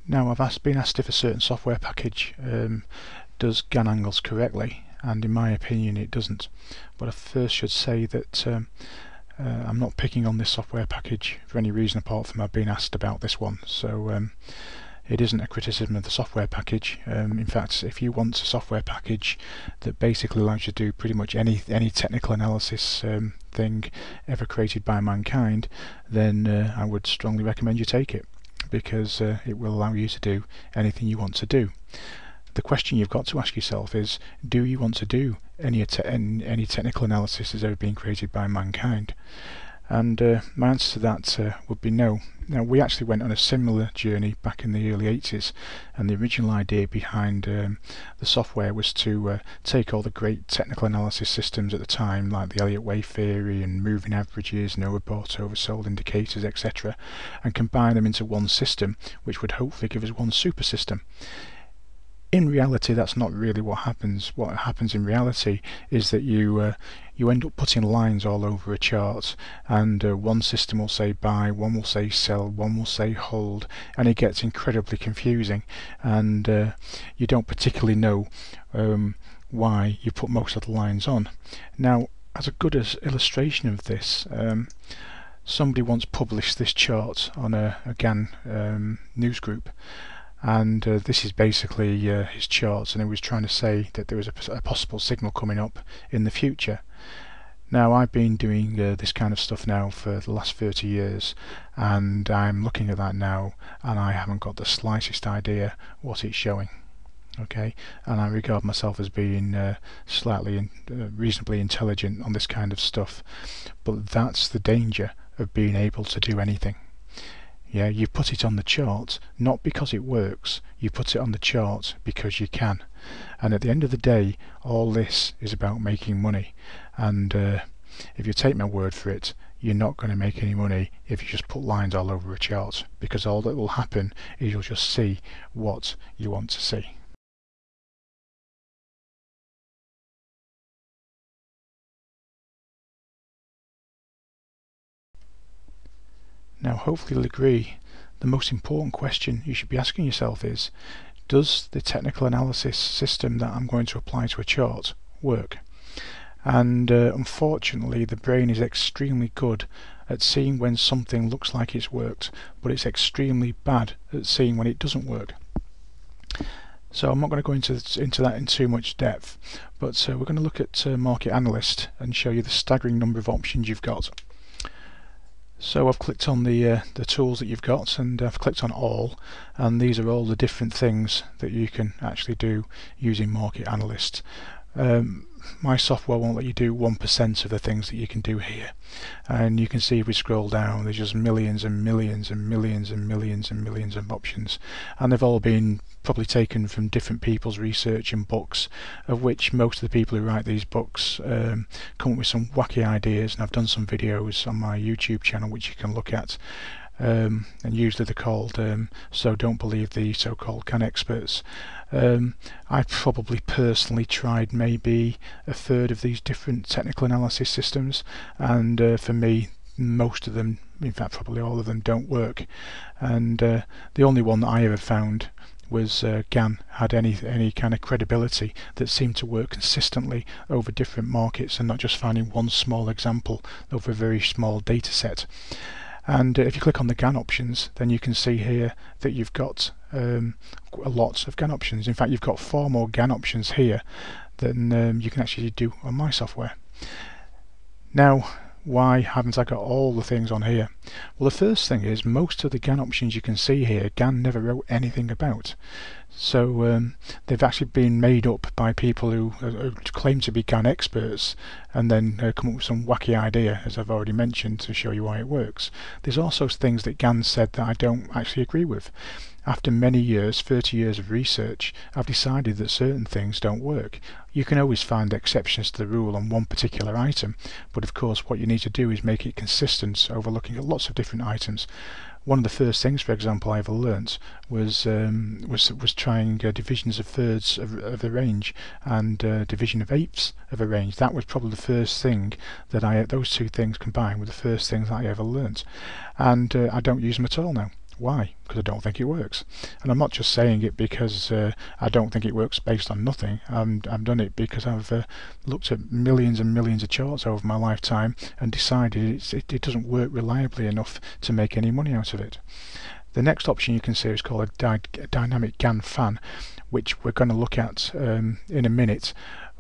Now been asked if a certain software package does Gann angles correctly, and in my opinion it doesn't. But I first should say that I'm not picking on this software package for any reason apart from I've been asked about this one. So it isn't a criticism of the software package. In fact, if you want a software package that basically allows you to do pretty much any technical analysis thing ever created by mankind, then I would strongly recommend you take it, because it will allow you to do anything you want to do. The question you've got to ask yourself is, do you want to do any technical analysis that's ever been created by mankind? And my answer to that would be no. Now, we actually went on a similar journey back in the early 80s, and the original idea behind the software was to take all the great technical analysis systems at the time, like the Elliott wave theory and moving averages and overbought, oversold indicators, etc., and combine them into one system, which would hopefully give us one super system. In reality, that's not really what happens. What happens in reality is that you end up putting lines all over a chart, and one system will say buy, one will say sell, one will say hold, and it gets incredibly confusing, and you don't particularly know why you put most of the lines on. Now, as a good illustration of this, somebody once published this chart on a Gann news group, and this is basically his charts, and he was trying to say that there was a possible signal coming up in the future. Now, I've been doing this kind of stuff now for the last 30 years, and I'm looking at that now, and I haven't got the slightest idea what it's showing. Okay, and I regard myself as being slightly reasonably intelligent on this kind of stuff, but that's the danger of being able to do anything. Yeah, you put it on the chart not because it works, you put it on the chart because you can. And at the end of the day, all this is about making money, and if you take my word for it, you're not going to make any money if you just put lines all over a chart, because all that will happen is you'll just see what you want to see. Now, hopefully you'll agree, the most important question you should be asking yourself is, does the technical analysis system that I'm going to apply to a chart work? And unfortunately, the brain is extremely good at seeing when something looks like it's worked, but it's extremely bad at seeing when it doesn't work. So I'm not going to go into that in too much depth, but we're going to look at Market Analyst and show you the staggering number of options you've got. So I've clicked on the tools that you've got, and I've clicked on all, and these are all the different things that you can actually do using Market Analyst. My software won't let you do 1% of the things that you can do here, and you can see if we scroll down, there's just millions and millions and millions and millions and millions of options, and they've all been probably taken from different people's research and books, of which most of the people who write these books come up with some wacky ideas, and I've done some videos on my YouTube channel which you can look at. And usually they're called So Don't Believe the So-Called Gann Experts. I've probably personally tried maybe a third of these different technical analysis systems, and for me most of them, in fact probably all of them, don't work, and the only one that I ever found was Gann had any kind of credibility that seemed to work consistently over different markets, and not just finding one small example over a very small data set. And if you click on the Gann options, then you can see here that you've got a lot of Gann options. In fact, you've got 4 more Gann options here than you can actually do on my software. Now, why haven't I got all the things on here? Well, the first thing is, most of the Gann options you can see here, Gann never wrote anything about. So they've actually been made up by people who claim to be Gann experts, and then come up with some wacky idea, as I've already mentioned, to show you why it works. There's also things that Gann said that I don't actually agree with. After many years, 30 years of research, I've decided that certain things don't work. You can always find exceptions to the rule on one particular item, but of course what you need to do is make it consistent over looking at lots of different items. One of the first things, for example, I ever learnt was trying divisions of thirds of a range and division of eighths of a range. That was probably the first thing that those two things combined were the first things that I ever learnt, and I don't use them at all now. Why? Because I don't think it works. And I'm not just saying it because I don't think it works based on nothing. I've done it because I've looked at millions and millions of charts over my lifetime and decided it doesn't work reliably enough to make any money out of it. The next option you can see is called a dynamic Gann fan, which we're going to look at in a minute.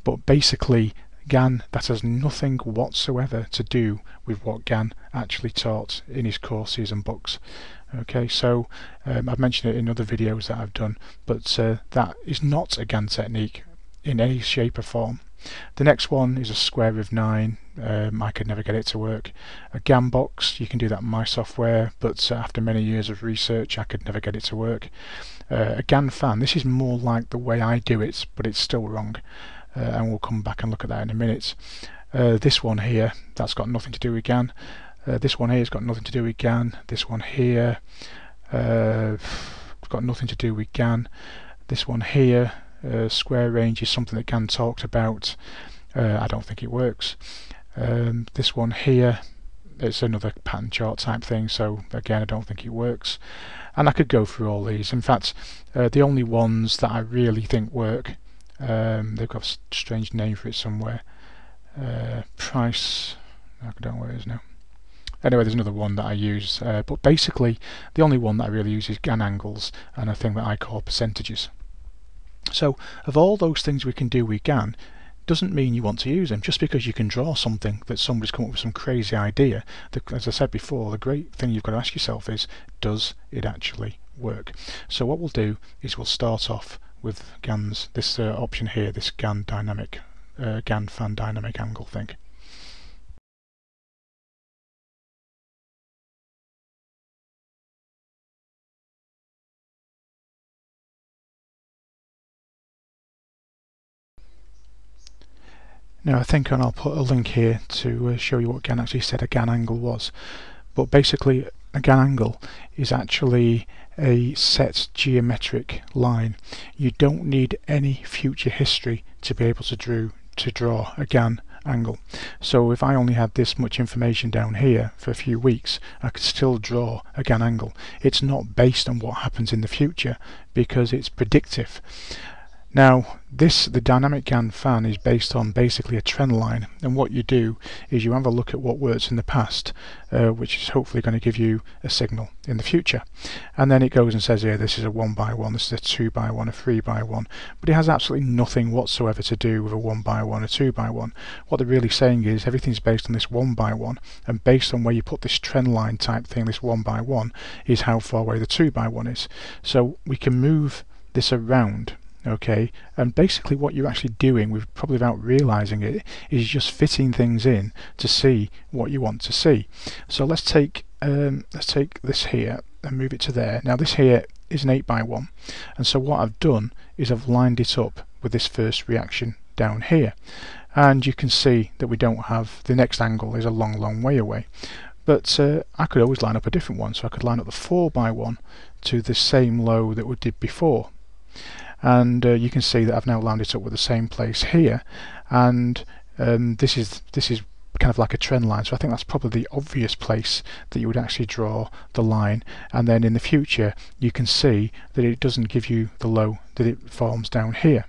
But basically, Gann, that has nothing whatsoever to do with what Gann actually taught in his courses and books. Okay, so I've mentioned it in other videos that I've done, but that is not a Gann technique in any shape or form. The next one is a square root of 9. I could never get it to work. A Gann box, you can do that in my software, but after many years of research I could never get it to work. A Gann fan, this is more like the way I do it, but it's still wrong, and we'll come back and look at that in a minute. This one here, that's got nothing to do with Gann. This one here has got nothing to do with Gann. This one here got nothing to do with Gann. This one here, square range, is something that Gann talked about. I don't think it works. This one here, it's another pattern chart type thing, so again I don't think it works. And I could go through all these. In fact, the only ones that I really think work, they've got a strange name for it somewhere. Price, I don't know where it is now. Anyway, there's another one that I use, but basically the only one that I really use is Gann angles and a thing that I call percentages. So of all those things we can do with Gann, doesn't mean you want to use them. Just because you can draw something that somebody's come up with some crazy idea, as I said before, the great thing you've got to ask yourself is, does it actually work? So what we'll do is we'll start off with Gann's, this option here, this Gann dynamic, Gann fan dynamic angle thing. Now I think, and I'll put a link here to show you what Gann actually said a Gann angle was. But basically a Gann angle is actually a set geometric line. You don't need any future history to be able to draw a Gann angle. So if I only had this much information down here for a few weeks, I could still draw a Gann angle. It's not based on what happens in the future because it's predictive. Now the dynamic Gann fan is based on basically a trend line, and what you do is you have a look at what works in the past, which is hopefully going to give you a signal in the future, and then it goes and says here this is a 1 by 1, this is a 2 by 1, a 3 by 1, but it has absolutely nothing whatsoever to do with a 1 by 1, a 2 by 1. What they're really saying is everything's based on this 1 by 1, and based on where you put this trend line type thing, this 1 by 1 is how far away the 2 by 1 is. So we can move this around. Okay, and basically what you're actually doing, probably without realizing it, is just fitting things in to see what you want to see. So let's take this here and move it to there. Now this here is an 8 by 1, and so what I've done is I've lined it up with this first reaction down here, and you can see that we don't have, the next angle is a long way away. But I could always line up a different one, so I could line up the 4 by 1 to the same low that we did before. And you can see that I've now lined it up with the same place here, and this is kind of like a trend line, so I think that's probably the obvious place that you would actually draw the line. And then in the future you can see that it doesn't give you the low that it forms down here,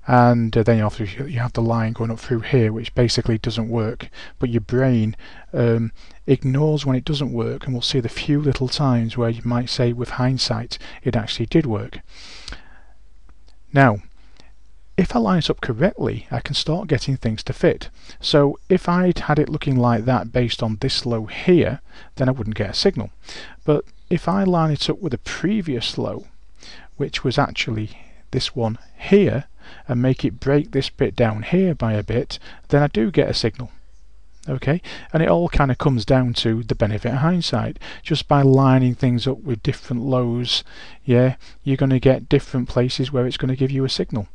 and then you have the line going up through here, which basically doesn't work, but your brain ignores when it doesn't work, and we'll see the few little times where you might say with hindsight it actually did work. Now, if I line it up correctly, I can start getting things to fit. So if I'd had it looking like that based on this low here, then I wouldn't get a signal. But if I line it up with a previous low, which was actually this one here, and make it break this bit down here by a bit, then I do get a signal. Okay, and it all kind of comes down to the benefit of hindsight. Just by lining things up with different lows, yeah, you're going to get different places where it's going to give you a signal.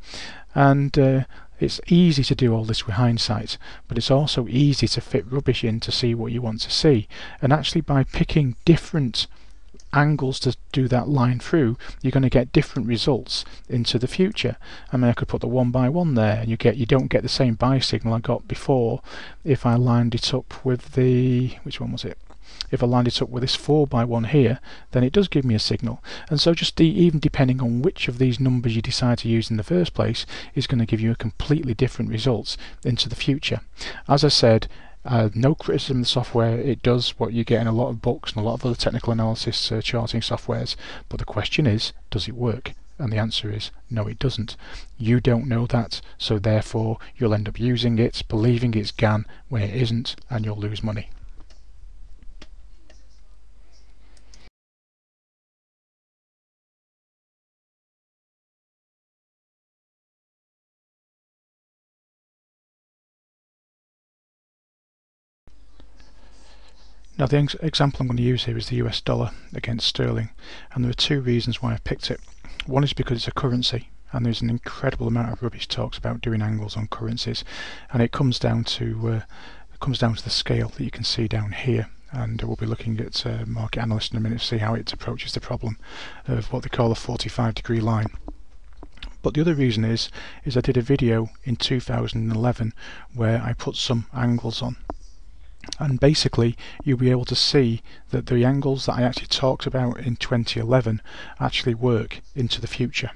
And it's easy to do all this with hindsight, but it's also easy to fit rubbish in to see what you want to see. And actually by picking different angles to do that line through, you're going to get different results into the future. I mean, I could put the 1 by 1 there, and you don't get the same buy signal I got before if I lined it up with the, which one was it? if I lined it up with this 4x1 here, then it does give me a signal. And so just even depending on which of these numbers you decide to use in the first place is going to give you a completely different results into the future. As I said, no criticism of the software. It does what you get in a lot of books and a lot of other technical analysis charting softwares, but the question is, does it work? And the answer is no, it doesn't. You don't know that, so therefore you'll end up using it, believing it's Gann when it isn't, and you'll lose money. Now the example I'm going to use here is the US dollar against sterling, and there are two reasons why I've picked it. One is because it's a currency, and there's an incredible amount of rubbish talks about doing angles on currencies, and it comes down to the scale that you can see down here. And we'll be looking at Market Analyst in a minute to see how it approaches the problem of what they call a 45-degree line. But the other reason is I did a video in 2011 where I put some angles on. And basically you'll be able to see that the angles that I actually talked about in 2011 actually work into the future.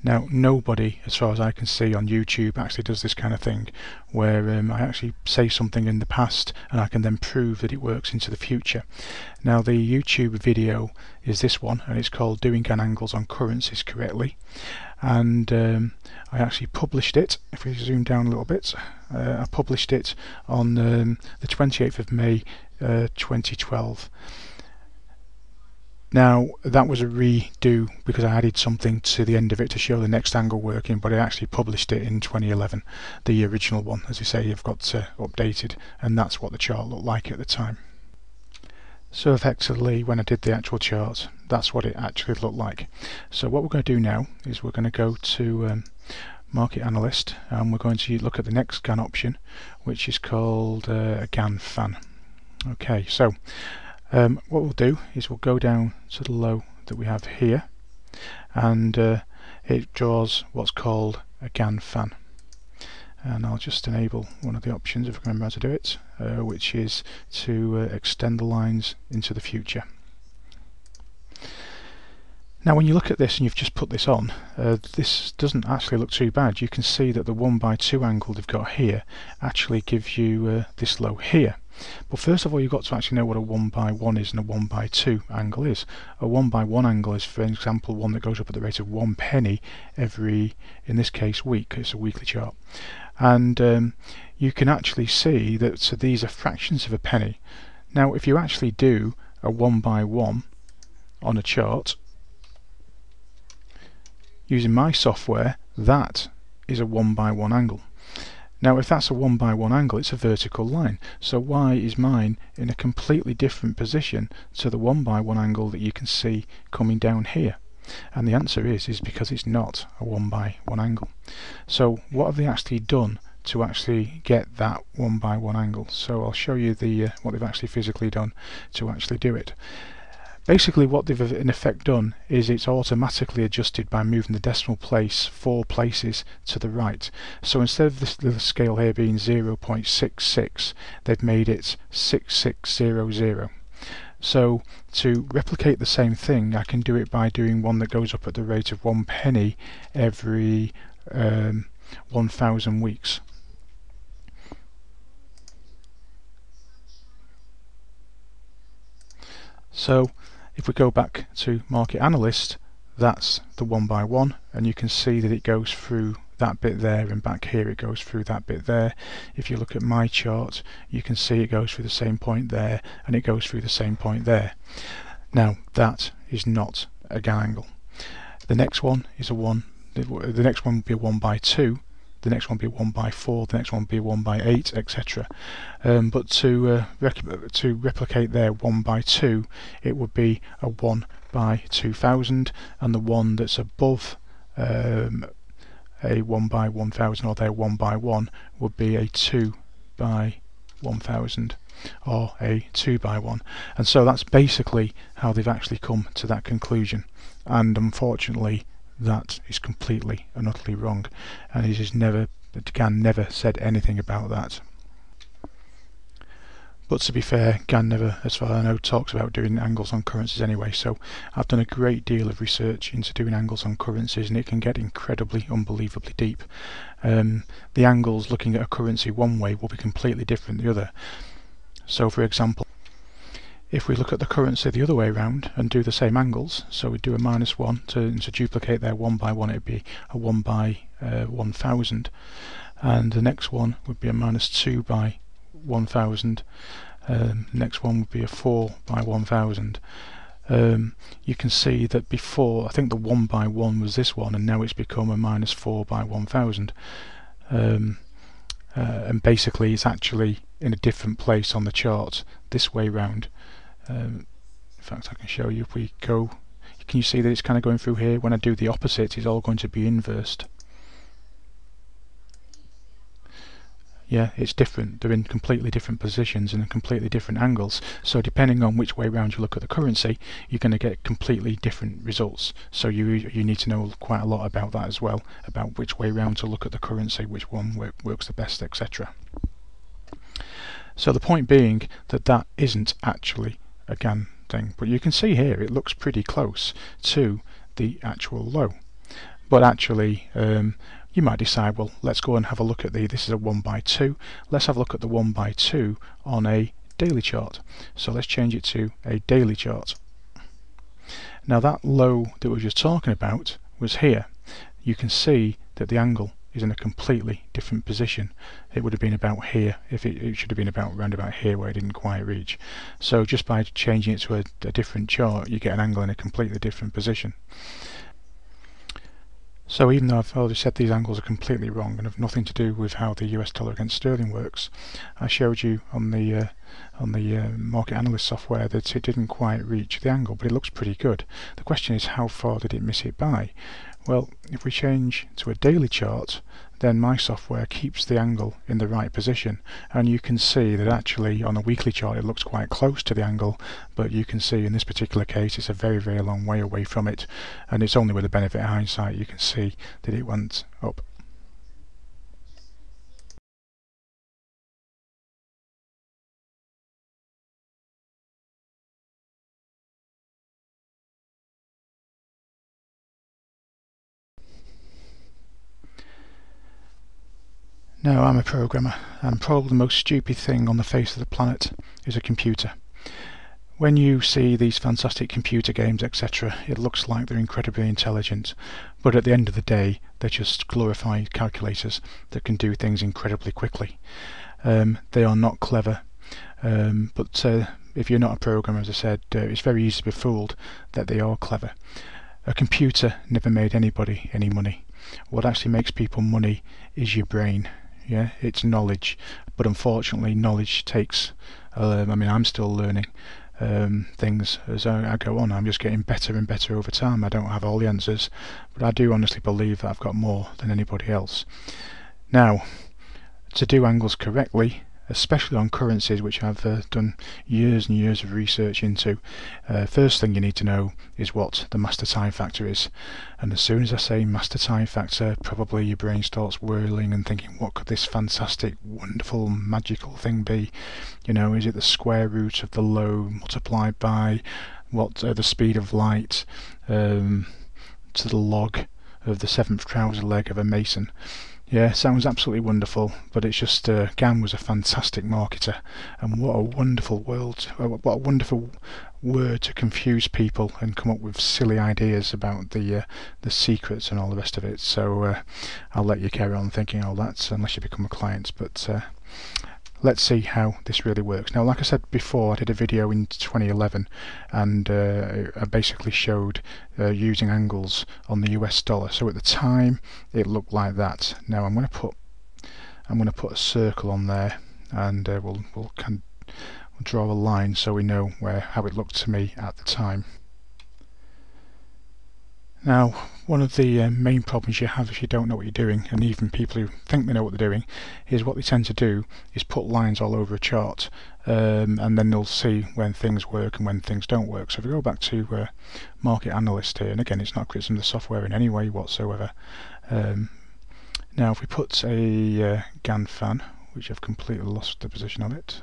Now nobody, as far as I can see on YouTube, actually does this kind of thing where I actually say something in the past and I can then prove that it works into the future. Now the YouTube video is this one, and it's called Doing Gann Angles on Currencies Correctly, and I actually published it. If we zoom down a little bit, I published it on the 28th of May 2012. Now that was a redo because I added something to the end of it to show the next angle working, but I actually published it in 2011. The original one, as you say, you've got updated, and that's what the chart looked like at the time. So effectively, when I did the actual chart, that's what it actually looked like. So what we're going to do now is we're going to go to Market Analyst, and we're going to look at the next Gann option, which is called a Gann fan. Okay, so what we'll do is we'll go down to the low that we have here, and it draws what's called a Gann fan. And I'll just enable one of the options if I can remember how to do it, which is to extend the lines into the future. Now when you look at this and you've just put this on, this doesn't actually look too bad. You can see that the 1x2 angle they've got here actually gives you this low here. But first of all, you've got to actually know what a 1x1 is and a 1x2 angle is. A 1x1 angle is, for example, one that goes up at the rate of 1 penny every, in this case, week. It's a weekly chart. And you can actually see that these are fractions of a penny. Now if you actually do a 1x1 on a chart using my software, that is a 1x1 angle. Now if that's a 1x1 angle, it's a vertical line, so why is mine in a completely different position to the 1x1 angle that you can see coming down here? And the answer is because it's not a 1x1 angle. So what have they actually done to actually get that 1x1 angle? So I'll show you what they've actually physically done to actually do it. Basically what they've in effect done is it's automatically adjusted by moving the decimal place 4 places to the right. So instead of this little scale here being 0.66, they've made it 6600. So to replicate the same thing, I can do it by doing one that goes up at the rate of 1 penny every 1,000 weeks. So if we go back to Market Analyst, that's the 1x1, and you can see that it goes through that bit there, and back here it goes through that bit there. If you look at my chart, you can see it goes through the same point there, and it goes through the same point there. Now that is not a Gann angle. The next one is a 1. The next one would be a 1x2. The next one would be a 1x4. The next one would be a 1x8, etc. But to replicate their 1x2, it would be a 1x2000, and the one that's above a 1x1000 or their 1x1 would be a 2x1000 or a 2x1. And so that's basically how they've actually come to that conclusion, and unfortunately that is completely and utterly wrong, and it is Gann never said anything about that. But to be fair, Gann never, as far as I know, talks about doing angles on currencies anyway, so I've done a great deal of research into doing angles on currencies, and it can get incredibly, unbelievably deep. The angles looking at a currency one way will be completely different the other. So for example, if we look at the currency the other way around and do the same angles, so we do a -1 to duplicate their 1 by 1, it would be a 1 by 1000, and the next one would be a -2 by 1000, next one would be a 4 by 1000. You can see that before, I think the 1 by 1 was this one, and now it's become a -4 by 1000. And basically it's actually in a different place on the chart this way round. In fact, I can show you. If we go, can you see that it's kind of going through here? When I do the opposite, it's all going to be inversed. Yeah, it's different. They're in completely different positions and in completely different angles. So depending on which way round you look at the currency, you're going to get completely different results. So you need to know quite a lot about that as well, about which way round to look at the currency, which one works the best, etc. So the point being that that isn't actually a Gann thing, but you can see here it looks pretty close to the actual low. But actually, you might decide, well, let's go and have a look at this is a 1 by 2, let's have a look at the 1 by 2 on a daily chart. So let's change it to a daily chart. Now that low that we were just talking about was here. You can see that the angle is in a completely different position. It would have been about here, if it should have been round about here where it didn't quite reach. So just by changing it to a different chart, you get an angle in a completely different position. So even though I've already said these angles are completely wrong and have nothing to do with how the US dollar against sterling works, I showed you on the market analyst software that it didn't quite reach the angle, but it looks pretty good. The question is, how far did it miss it by? Well, if we change to a daily chart, then my software keeps the angle in the right position, and you can see that actually on a weekly chart it looks quite close to the angle, but you can see in this particular case it's a very, very long way away from it, and it's only with the benefit of hindsight you can see that it went up. Now, I'm a programmer, and probably the most stupid thing on the face of the planet is a computer. When you see these fantastic computer games, etc., it looks like they're incredibly intelligent, but at the end of the day they're just glorified calculators that can do things incredibly quickly. They are not clever, but if you're not a programmer, as I said, it's very easy to be fooled that they are clever. A computer never made anybody any money. What actually makes people money is your brain. Yeah, it's knowledge, but unfortunately knowledge takes, I mean, I'm still learning things as I go on. I'm just getting better and better over time. I don't have all the answers, but I do honestly believe that I've got more than anybody else. Now, to do angles correctly, especially on currencies, which I've done years and years of research into, first thing you need to know is what the master time factor is. And as soon as I say master time factor, probably your brain starts whirling and thinking, what could this fantastic, wonderful, magical thing be? You know, is it the square root of the low multiplied by what the speed of light to the log of the 7th trouser leg of a mason? Yeah, sounds absolutely wonderful, but it's just Gann was a fantastic marketer, and what a wonderful what a wonderful word to confuse people and come up with silly ideas about the secrets and all the rest of it. So I'll let you carry on thinking all that, unless you become a client. But let's see how this really works. Now, like I said before, I did a video in 2011 and I basically showed using angles on the US dollar. So at the time it looked like that. Now I'm going to put a circle on there, and we'll draw a line so we know how it looked to me at the time. Now, one of the main problems you have if you don't know what you're doing, and even people who think they know what they're doing, is what they tend to do is put lines all over a chart, and then they'll see when things work and when things don't work. So if we go back to Market Analyst here, and again it's not criticism of the software in any way whatsoever. Now if we put a Gann fan, which I've completely lost the position of it,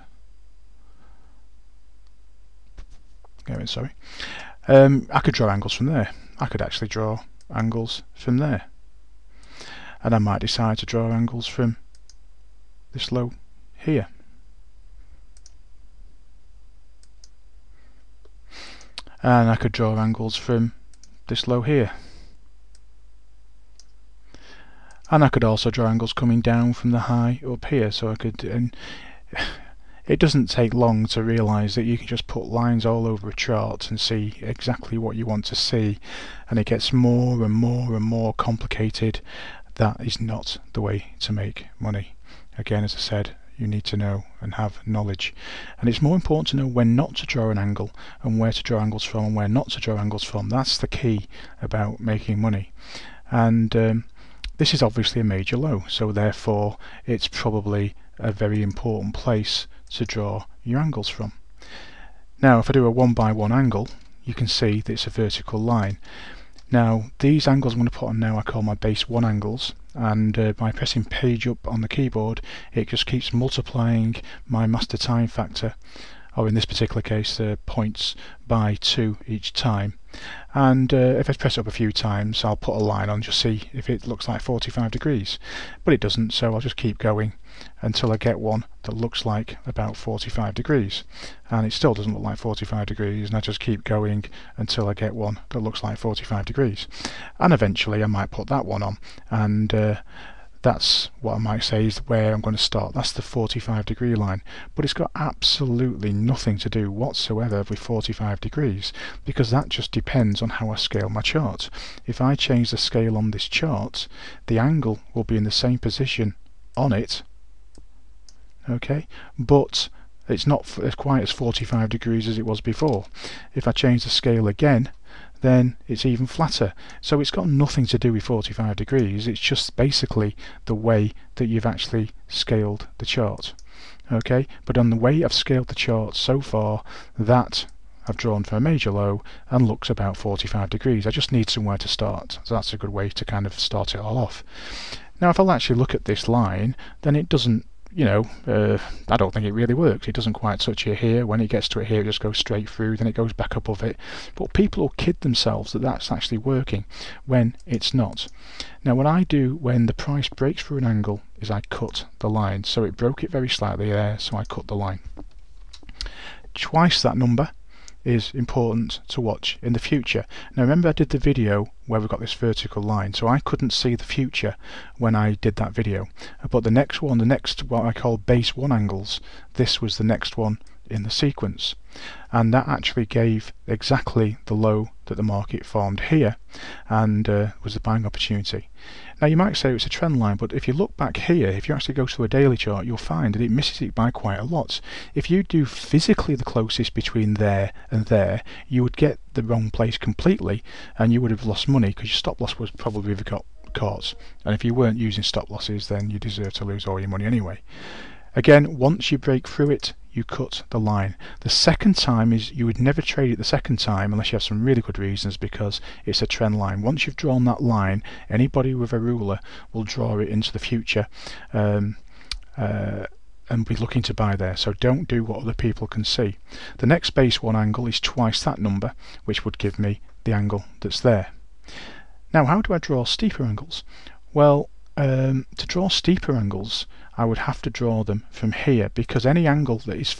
sorry. I could draw angles from there. I could actually draw angles from there. And I might decide to draw angles from this low here. And I could draw angles from this low here. And I could also draw angles coming down from the high up here, so I could, and it doesn't take long to realise that you can just put lines all over a chart and see exactly what you want to see, and it gets more and more and more complicated. That is not the way to make money. Again, as I said, you need to know and have knowledge, and it's more important to know when not to draw an angle and where to draw angles from and where not to draw angles from. That's the key about making money. And this is obviously a major low, so therefore it's probably a very important place to draw your angles from. Now if I do a 1 by 1 angle, you can see that it's a vertical line. Now these angles I'm going to put on now I call my base 1 angles, and by pressing page up on the keyboard it just keeps multiplying my master time factor, or in this particular case points, by 2 each time. And if I press it up a few times I'll put a line on, just see if it looks like 45 degrees, but it doesn't, so I'll just keep going until I get one that looks like about 45 degrees, and it still doesn't look like 45 degrees, and I just keep going until I get one that looks like 45 degrees, and eventually I might put that one on, and that's what I might say is where I'm going to start. That's the 45 degree line, but it's got absolutely nothing to do whatsoever with 45 degrees, because that just depends on how I scale my chart. If I change the scale on this chart, the angle will be in the same position on it, okay, but it's not quite as 45 degrees as it was before. If I change the scale again, then it's even flatter. So it's got nothing to do with 45 degrees, it's just basically the way that you've actually scaled the chart. Okay, but on the way I've scaled the chart so far, that I've drawn for a major low and looks about 45 degrees. I just need somewhere to start, so that's a good way to kind of start it all off. Now if I'll actually look at this line, then it doesn't, I don't think it really works. It doesn't quite touch it here. When it gets to it here, it just goes straight through, then it goes back above it. But people will kid themselves that that's actually working when it's not. Now what I do when the price breaks through an angle is I cut the line. So it broke it very slightly there, so I cut the line. Twice that number is important to watch in the future. Now remember I did the video where we've got this vertical line, so I couldn't see the future when I did that video, but the next one, what I call base 1 angles, this was the next one in the sequence, and that actually gave exactly the low that the market formed here, and was the buying opportunity. Now you might say it's a trend line, but if you look back here, if you actually go to a daily chart, you'll find that it misses it by quite a lot. If you do physically the closest between there and there, you would get the wrong place completely, and you would have lost money because your stop loss was probably got caught, and if you weren't using stop losses, then you deserve to lose all your money anyway. Again, once you break through it, you cut the line. The second time is you would never trade it the second time unless you have some really good reasons, because it's a trend line. Once you've drawn that line, anybody with a ruler will draw it into the future and be looking to buy there. So don't do what other people can see. The next base 1 angle is twice that number, which would give me the angle that's there. Now how do I draw steeper angles? Well, to draw steeper angles I would have to draw them from here, because any angle that is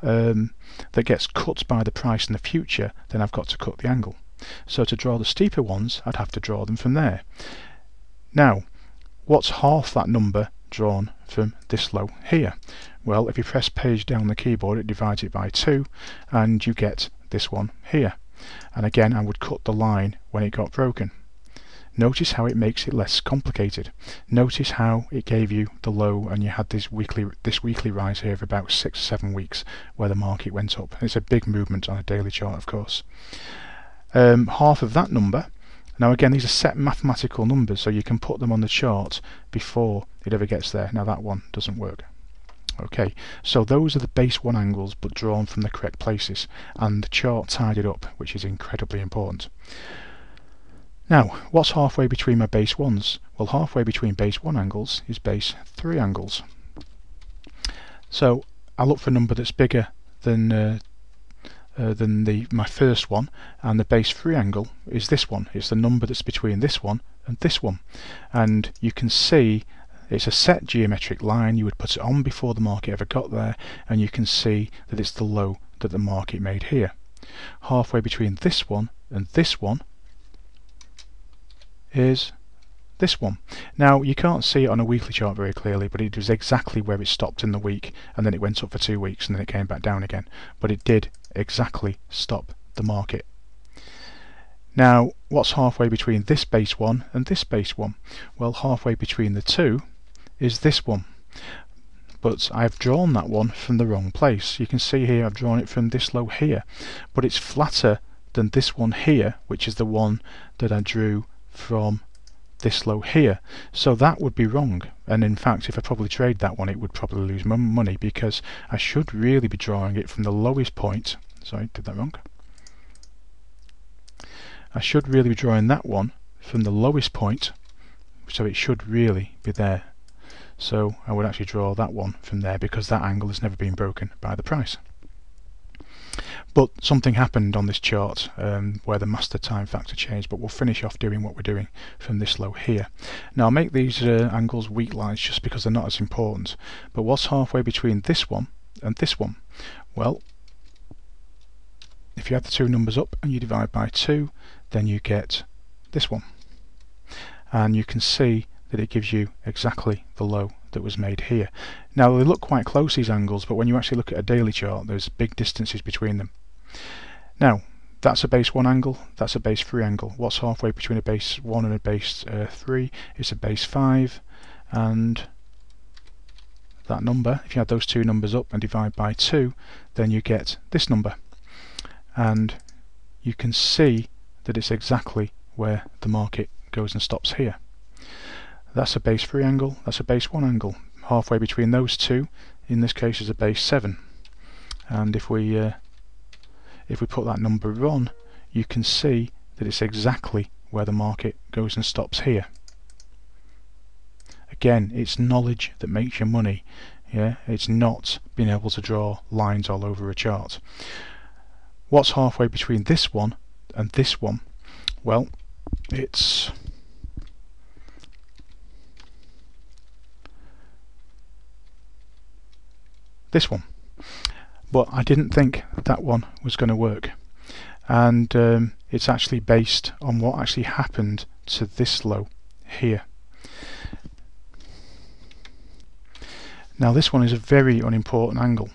that gets cut by the price in the future, then I've got to cut the angle. So to draw the steeper ones I'd have to draw them from there. Now what's half that number drawn from this low here? Well, if you press page down on the keyboard it divides it by 2 and you get this one here, and again I would cut the line when it got broken. Notice how it makes it less complicated. Notice how it gave you the low and you had this weekly rise here of about 6 or 7 weeks where the market went up. It's a big movement on a daily chart, of course. Half of that number, now again these are set mathematical numbers, so you can put them on the chart before it ever gets there. Now that one doesn't work. Okay, so those are the base 1 angles, but drawn from the correct places, and the chart tied it up, which is incredibly important. Now, what's halfway between my base 1s? Well, halfway between base 1 angles is base 3 angles. So I look for a number that's bigger than than my first one, and the base 3 angle is this one. It's the number that's between this one and this one, and you can see it's a set geometric line. You would put it on before the market ever got there, and you can see that it's the low that the market made here. Halfway between this one and this one is this one. Now you can't see it on a weekly chart very clearly, but it was exactly where it stopped in the week, and then it went up for 2 weeks and then it came back down again, but it did exactly stop the market. Now what's halfway between this base 1 and this base 1? Well, halfway between the two is this one, but I've drawn that one from the wrong place. You can see here I've drawn it from this low here, but it's flatter than this one here, which is the one that I drew from this low here, so that would be wrong. And in fact, if I probably trade that one, it would probably lose money, because I should really be drawing it from the lowest point. Sorry, did that wrong. I should really be drawing that one from the lowest point, so it should really be there. So I would actually draw that one from there, because that angle has never been broken by the price. But something happened on this chart where the master time factor changed, but we'll finish off doing what we're doing from this low here. Now I'll make these angles weak lines just because they're not as important. But what's halfway between this one and this one? Well, if you add the two numbers up and you divide by 2, then you get this one. And you can see that it gives you exactly the low that was made here. Now they look quite close, these angles, but when you actually look at a daily chart, there's big distances between them. Now that's a base 1 angle, that's a base 3 angle. What's halfway between a base 1 and a base 3 is a base 5, and that number, if you add those two numbers up and divide by 2, then you get this number. And you can see that it's exactly where the market goes and stops here. That's a base 3 angle, that's a base 1 angle. Halfway between those two, in this case, is a base 7. And if we put that number on, you can see that it's exactly where the market goes and stops here. Again, it's knowledge that makes you money. Yeah, it's not being able to draw lines all over a chart. What's halfway between this one and this one? Well, it's this one, but I didn't think that one was going to work, and it's actually based on what actually happened to this low here. Now this one is a very unimportant angle,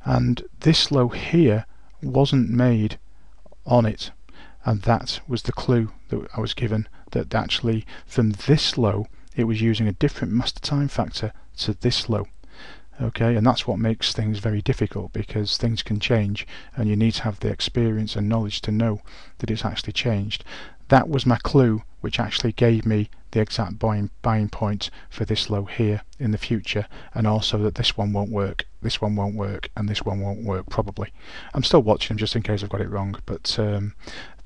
and this low here wasn't made on it, and that was the clue that I was given, that actually from this low it was using a different master time factor to this low. Okay, and that's what makes things very difficult, because things can change and you need to have the experience and knowledge to know that it's actually changed. That was my clue, which actually gave me the exact buying point for this low here in the future, and also that this one won't work, this one won't work, and this one won't work probably. I'm still watching them just in case I've got it wrong, but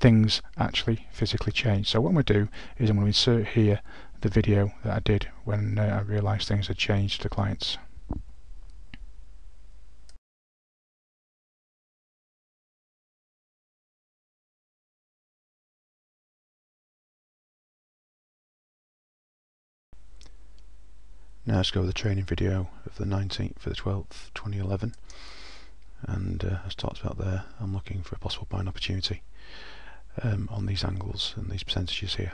things actually physically change. So what I'm going to do is I'm going to insert here the video that I did when I realised things had changed to clients. Now let's go with the training video of the 19th for the 12th, 2011, and as talked about there, I'm looking for a possible buying opportunity on these angles and these percentages here.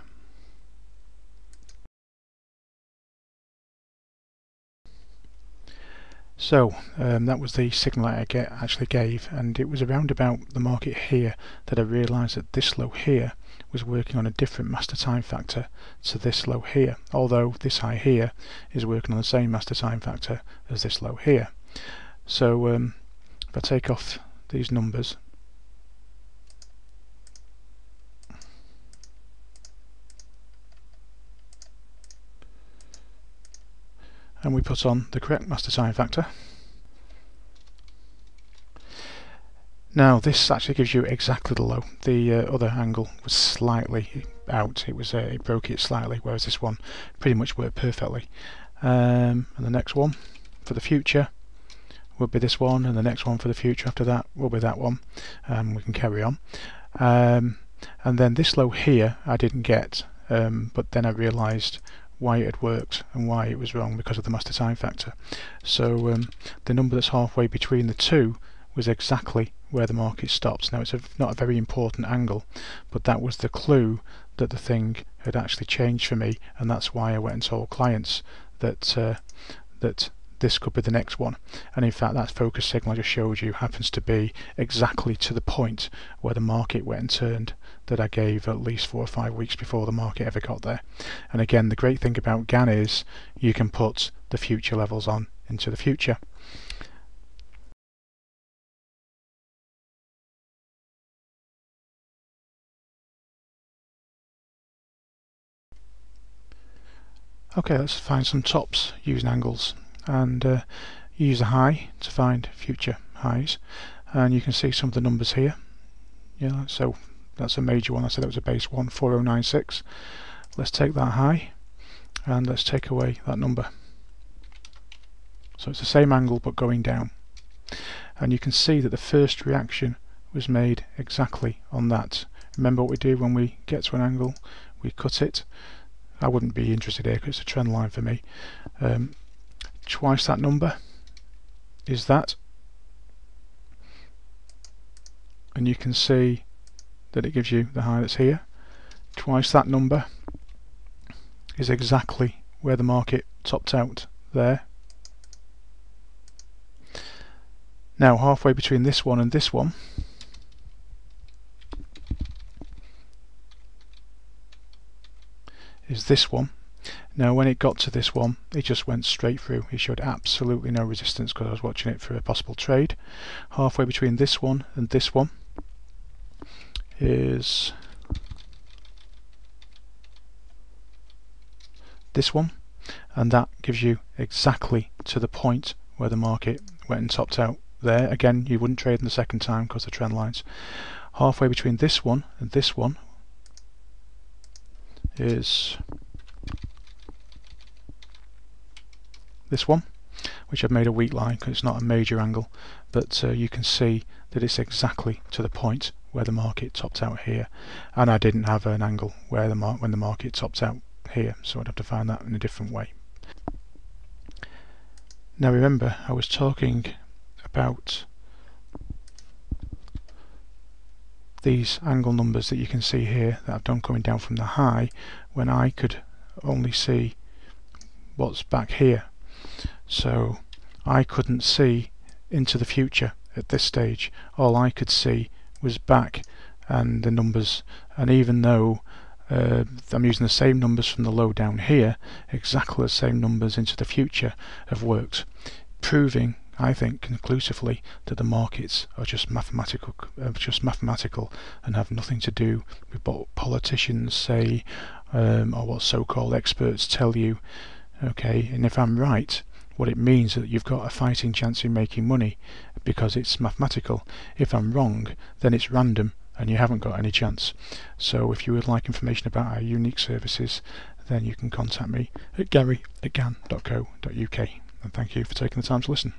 So that was the signal I actually gave, and it was around about the market here that I realised that this low here was working on a different master time factor to this low here, although this high here is working on the same master time factor as this low here. So if I take off these numbers, and we put on the correct master time factor, now this actually gives you exactly the low. The other angle was slightly out, it broke it slightly, whereas this one pretty much worked perfectly. And the next one for the future will be this one, and the next one for the future after that will be that one, and we can carry on. And then this low here I didn't get, but then I realised why it had worked and why it was wrong, because of the master time factor. So the number that's halfway between the two was exactly where the market stops. Now it's not a very important angle, but that was the clue that the thing had actually changed for me, and that's why I went and told clients that that this could be the next one. And in fact that focus signal I just showed you happens to be exactly to the point where the market went and turned, that I gave at least 4 or 5 weeks before the market ever got there. And again, the great thing about Gann is you can put the future levels on into the future. Okay, let's find some tops using angles, and use a high to find future highs, and you can see some of the numbers here. Yeah, so that's a major one. I said that was a base one, 4096. Let's take that high and let's take away that number. So it's the same angle but going down, and you can see that the first reaction was made exactly on that. Remember what we do when we get to an angle, we cut it. I wouldn't be interested here because it's a trend line for me. Twice that number is that, and you can see that it gives you the high that's here. Twice that number is exactly where the market topped out there. Now halfway between this one and this one is this one. Now when it got to this one, it just went straight through. It showed absolutely no resistance because I was watching it for a possible trade. Halfway between this one and this one is this one, and that gives you exactly to the point where the market went and topped out there. Again, you wouldn't trade in the second time because of the trend lines. Halfway between this one and this one is this one, which I've made a weak line because it's not a major angle, but you can see that it's exactly to the point where the market topped out here, and I didn't have an angle where when the market topped out here, so I'd have to find that in a different way. Now remember, I was talking about these angle numbers that you can see here that I've done coming down from the high, when I could only see what's back here. So I couldn't see into the future at this stage. All I could see was back and the numbers, and even though I'm using the same numbers from the low down here, exactly the same numbers into the future have worked, proving, I think, conclusively that the markets are just mathematical and have nothing to do with what politicians say or what so-called experts tell you. Okay, and if I'm right, what it means is that you've got a fighting chance in making money because it's mathematical. If I'm wrong, then it's random and you haven't got any chance. So if you would like information about our unique services, then you can contact me at gary@gann.co.uk, and thank you for taking the time to listen.